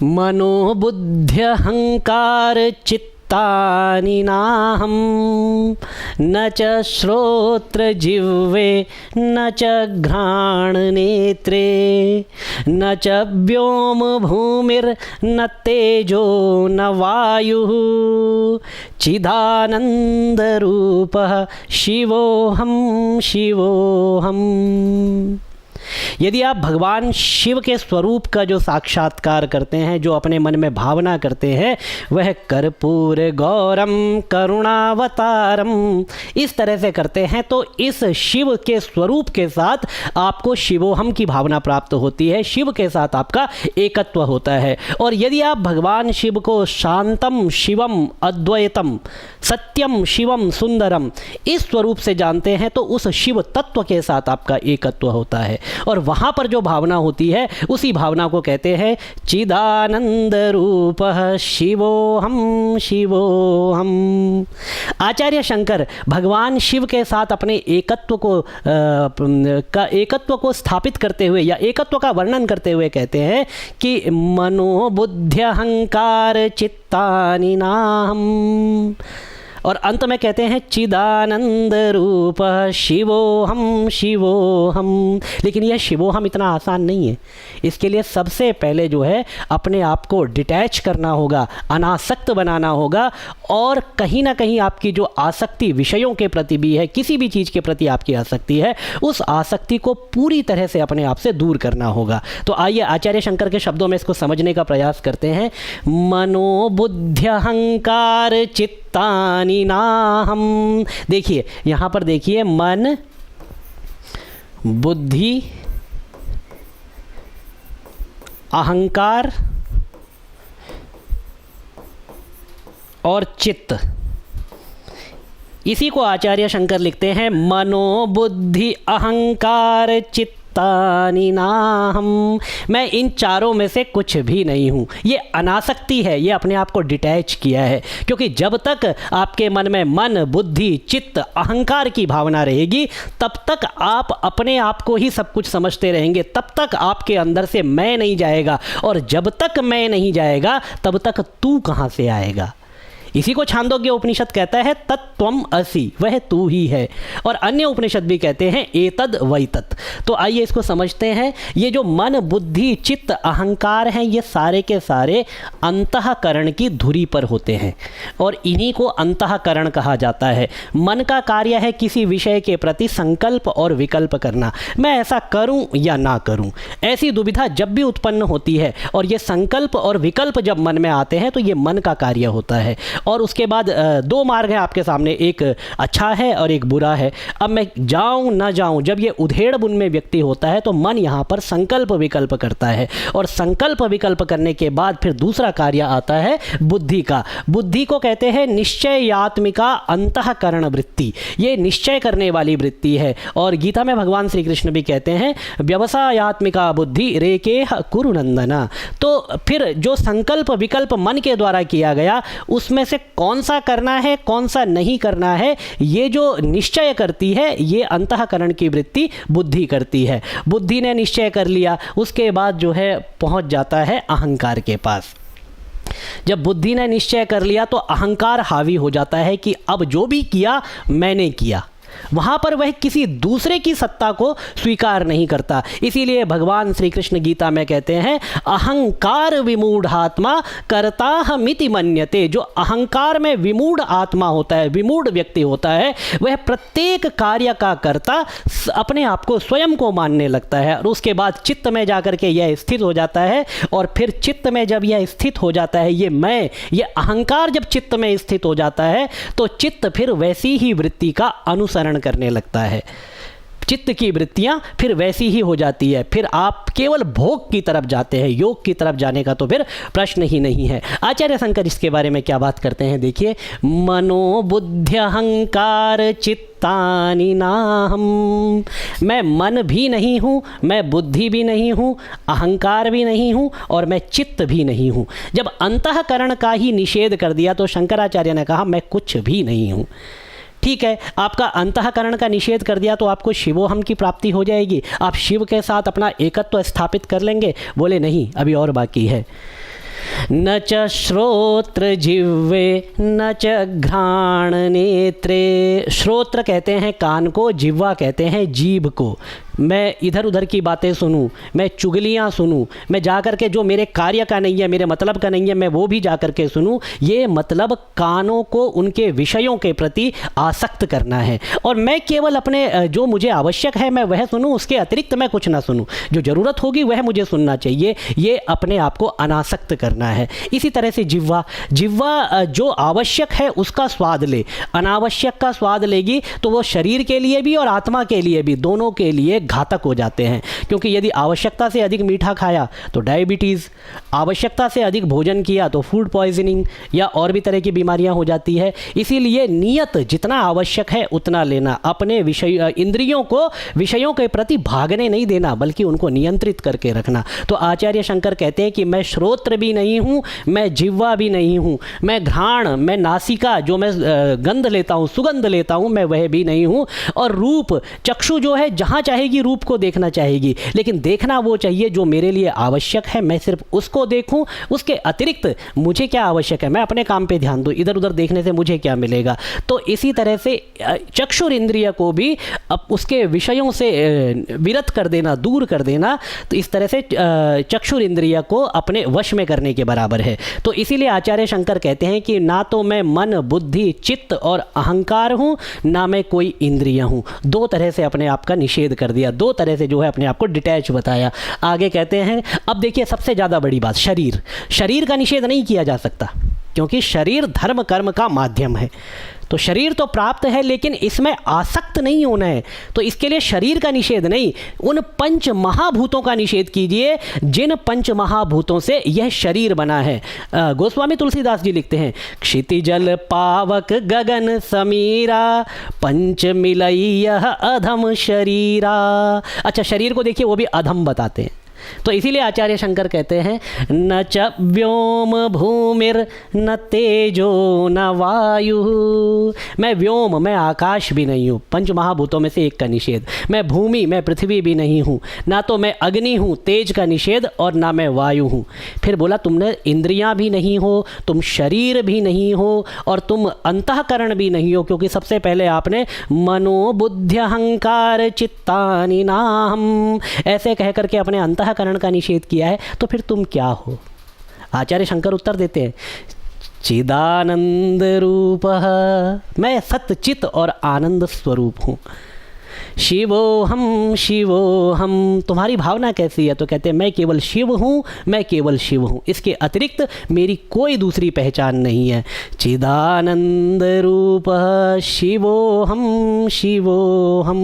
मनोबुद्ध्यहंकार चित्तानि नाहं न च श्रोत्र जिह्वे न च घ्राणनेत्रे न च व्योम भूमिर्न तेजो न वायुः चिदानन्दरूपः शिवोऽहं शिवोऽहम। यदि आप भगवान शिव के स्वरूप का जो साक्षात्कार करते हैं, जो अपने मन में भावना करते हैं, वह कर्पूर गौरम करुणावतारम इस तरह से करते हैं, तो इस शिव के स्वरूप के साथ आपको शिवोहम की भावना प्राप्त होती है, शिव के साथ आपका एकत्व होता है। और यदि आप भगवान शिव को शांतम शिवम अद्वैतम सत्यम शिवम सुंदरम इस स्वरूप से जानते हैं, तो उस शिव तत्व के साथ आपका एकत्व होता है। और वहाँ पर जो भावना होती है, उसी भावना को कहते हैं चिदानंद रूपः शिवोहम शिवोहम। आचार्य शंकर भगवान शिव के साथ अपने एकत्व को स्थापित करते हुए या एकत्व का वर्णन करते हुए कहते हैं कि मनोबुद्ध्यहंकार चित्तानि नाहम्, और अंत में कहते हैं चिदानंद रूप शिवोहम शिवोहम। लेकिन यह शिवोहम इतना आसान नहीं है। इसके लिए सबसे पहले जो है अपने आप को डिटैच करना होगा, अनासक्त बनाना होगा, और कहीं ना कहीं आपकी जो आसक्ति विषयों के प्रति भी है, किसी भी चीज़ के प्रति आपकी आसक्ति है, उस आसक्ति को पूरी तरह से अपने आप से दूर करना होगा। तो आइए आचार्य शंकर के शब्दों में इसको समझने का प्रयास करते हैं। मनोबुद्ध्यहंकार चित्तानि नाहम्। देखिए यहाँ पर देखिए, मन, बुद्धि, अहंकार और चित्त, इसी को आचार्य शंकर लिखते हैं मनोबुद्धि अहंकार चित्त चित्तानि नाहम्। मैं इन चारों में से कुछ भी नहीं हूँ। ये अनासक्ति है, ये अपने आप को डिटैच किया है, क्योंकि जब तक आपके मन में मन, बुद्धि, चित्त, अहंकार की भावना रहेगी, तब तक आप अपने आप को ही सब कुछ समझते रहेंगे, तब तक आपके अंदर से मैं नहीं जाएगा, और जब तक मैं नहीं जाएगा तब तक तू कहाँ से आएगा। इसी को छांदोग्य उपनिषद कहता है तत्त्वम असि, वह तू ही है। और अन्य उपनिषद भी कहते हैं एतद वैतत्। तो आइए इसको समझते हैं। ये जो मन, बुद्धि, चित्त, अहंकार हैं, ये सारे के सारे अंतःकरण की धुरी पर होते हैं, और इन्हीं को अंतःकरण कहा जाता है। मन का कार्य है किसी विषय के प्रति संकल्प और विकल्प करना, मैं ऐसा करूं या ना करूं। ऐसी दुविधा जब भी उत्पन्न होती है और ये संकल्प और विकल्प जब मन में आते हैं, तो ये मन का कार्य होता है। और उसके बाद दो मार्ग हैं आपके सामने, एक अच्छा है और एक बुरा है। अब मैं जाऊं ना जाऊं, जब ये उधेड़ बुन में व्यक्ति होता है, तो मन यहाँ पर संकल्प विकल्प करता है, और संकल्प विकल्प करने के बाद फिर दूसरा कार्य आता है बुद्धि का। बुद्धि को कहते हैं निश्चयात्मिका अंतःकरण वृत्ति, ये निश्चय करने वाली वृत्ति है। और गीता में भगवान श्री कृष्ण भी कहते हैं व्यवसायात्मिका बुद्धि रेकेह कुरु नंदना। तो फिर जो संकल्प विकल्प मन के द्वारा किया गया, उसमें से कौन सा करना है कौन सा नहीं करना है, ये जो निश्चय करती है, ये अंतःकरण की वृत्ति बुद्धि करती है। बुद्धि ने निश्चय कर लिया, उसके बाद जो है पहुंच जाता है अहंकार के पास। जब बुद्धि ने निश्चय कर लिया, तो अहंकार हावी हो जाता है कि अब जो भी किया मैंने किया। वहाँ पर वह किसी दूसरे की सत्ता को स्वीकार नहीं करता। इसीलिए भगवान श्री कृष्ण गीता में कहते हैं अहंकार विमूढ़ात्मा कर्ताहमिति मन्यते। जो अहंकार में विमूढ़ आत्मा होता है, विमूढ़ व्यक्ति होता है, वह प्रत्येक कार्य का कर्ता अपने आप को स्वयं को मानने लगता है, और उसके बाद चित्त में जाकर के यह स्थित हो जाता है। और फिर चित्त में जब यह स्थित हो जाता है, ये मैं, ये अहंकार जब चित्त में स्थित हो जाता है, तो चित्त फिर वैसी ही वृत्ति का अनुसरण करने लगता है। चित्त की वृत्तियां फिर वैसी ही हो जाती है, फिर आप केवल भोग की तरफ जाते हैं, योग की तरफ जाने का तो फिर प्रश्न ही नहीं है। आचार्य शंकर इसके बारे में क्या बात करते हैं, देखिए मनोबुद्ध्यहंकार चित्तानि नाहम्। मैं मन भी नहीं हूँ, मैं बुद्धि भी नहीं हूँ, अहंकार भी नहीं हूँ, और मैं चित्त भी नहीं हूँ। जब अंतःकरण का ही निषेध कर दिया, तो शंकराचार्य ने कहा मैं कुछ भी नहीं हूँ। ठीक है, आपका अंतःकरण का निषेध कर दिया, तो आपको शिवोहम की प्राप्ति हो जाएगी, आप शिव के साथ अपना एकत्व स्थापित कर लेंगे। बोले नहीं, अभी और बाकी है। न च श्रोत्र जिह्वे न च घ्राण नेत्रे। श्रोत्र कहते हैं कान को, जिह्वा कहते हैं जीभ को। मैं इधर उधर की बातें सुनूं, मैं चुगलियां सुनूं, मैं जा कर के जो मेरे कार्य का नहीं है, मेरे मतलब का नहीं है, मैं वो भी जा कर के सुनूं, ये मतलब कानों को उनके विषयों के प्रति आसक्त करना है। और मैं केवल अपने जो मुझे आवश्यक है मैं वह सुनूं, उसके अतिरिक्त मैं कुछ ना सुनूं। जो ज़रूरत होगी वह मुझे सुनना चाहिए। ये अपने आप को अनासक्त करना है। इसी तरह से जिह्वा जो आवश्यक है उसका स्वाद ले, अनावश्यक का स्वाद लेगी तो वो शरीर के लिए भी और आत्मा के लिए भी, दोनों के लिए घातक हो जाते हैं। क्योंकि यदि आवश्यकता से अधिक मीठा खाया तो डायबिटीज़, आवश्यकता से अधिक भोजन किया तो फूड पॉइजनिंग या और भी तरह की बीमारियां हो जाती है। इसीलिए नियत जितना आवश्यक है उतना लेना। अपने इंद्रियों को विषयों के प्रति भागने नहीं देना, बल्कि उनको नियंत्रित करके रखना। तो आचार्य शंकर कहते हैं कि मैं श्रोत्र भी नहीं हूँ, मैं जिह्वा भी नहीं हूँ, मैं घ्राण, मैं नासिका जो मैं गंध लेता हूँ, सुगंध लेता हूँ, मैं वह भी नहीं हूँ। और रूप, चक्षु जो है जहाँ चाहेगी रूप को देखना चाहेगी, लेकिन देखना वो चाहिए जो मेरे लिए आवश्यक है, मैं सिर्फ उसको देखूं। उसके अतिरिक्त मुझे क्या आवश्यक है मैं अपने काम पे ध्यान दूं, इधर उधर देखने से मुझे क्या मिलेगा। तो इसी तरह से चक्षुर इंद्रिय को भी अब उसके विषयों से विरत कर देना, दूर कर देना, तो इस तरह से चक्षुर इंद्रिय को अपने वश में करने के बराबर है। तो इसीलिए आचार्य शंकर कहते हैं कि ना तो मैं मन, बुद्धि, चित्त और अहंकार हूँ, ना मैं कोई इंद्रिय हूँ। दो तरह से अपने आप का निषेध कर दिया, दो तरह से जो है अपने आप को डिटैच बताया। आगे कहते हैं, अब देखिए सबसे ज़्यादा बड़ी बात, शरीर का निषेध नहीं किया जा सकता, क्योंकि शरीर धर्म कर्म का माध्यम है। तो शरीर तो प्राप्त है, लेकिन इसमें आसक्त नहीं होना है। तो इसके लिए शरीर का निषेध नहीं, उन पंच महाभूतों का निषेध कीजिए जिन पंच महाभूतों से यह शरीर बना है। गोस्वामी तुलसीदास जी लिखते हैं, क्षितिजल पावक गगन समीरा पंच मिलई यह अधम शरीरा। अच्छा, शरीर को देखिए वो भी अधम बताते हैं। तो इसीलिए आचार्य शंकर कहते हैं, न च व्योम भूमिर न तेजो न वायु। मैं व्योम, मैं आकाश भी नहीं हूँ, पंच महाभूतों में से एक का निषेध। मैं भूमि, मैं पृथ्वी भी नहीं हूँ, ना तो मैं अग्नि हूँ, तेज का निषेध, और ना मैं वायु हूँ। फिर बोला तुमने इंद्रियां भी नहीं हो, तुम शरीर भी नहीं हो, और तुम अंतःकरण भी नहीं हो, क्योंकि सबसे पहले आपने मनोबुद्धि अहंकार चित्तानि नाहम् ऐसे कह करके अपने अंतःकरण का निषेध किया है। तो फिर तुम क्या हो? आचार्य शंकर उत्तर देते हैं, चिदानंद रूपः, मैं सत्य चित और आनंद स्वरूप हूँ। शिवोहम शिवोहम, तुम्हारी भावना कैसी है? तो कहते हैं मैं केवल शिव हूँ, मैं केवल शिव हूँ, इसके अतिरिक्त मेरी कोई दूसरी पहचान नहीं है। चिदानंद रूपः शिवोहम शिवोहम।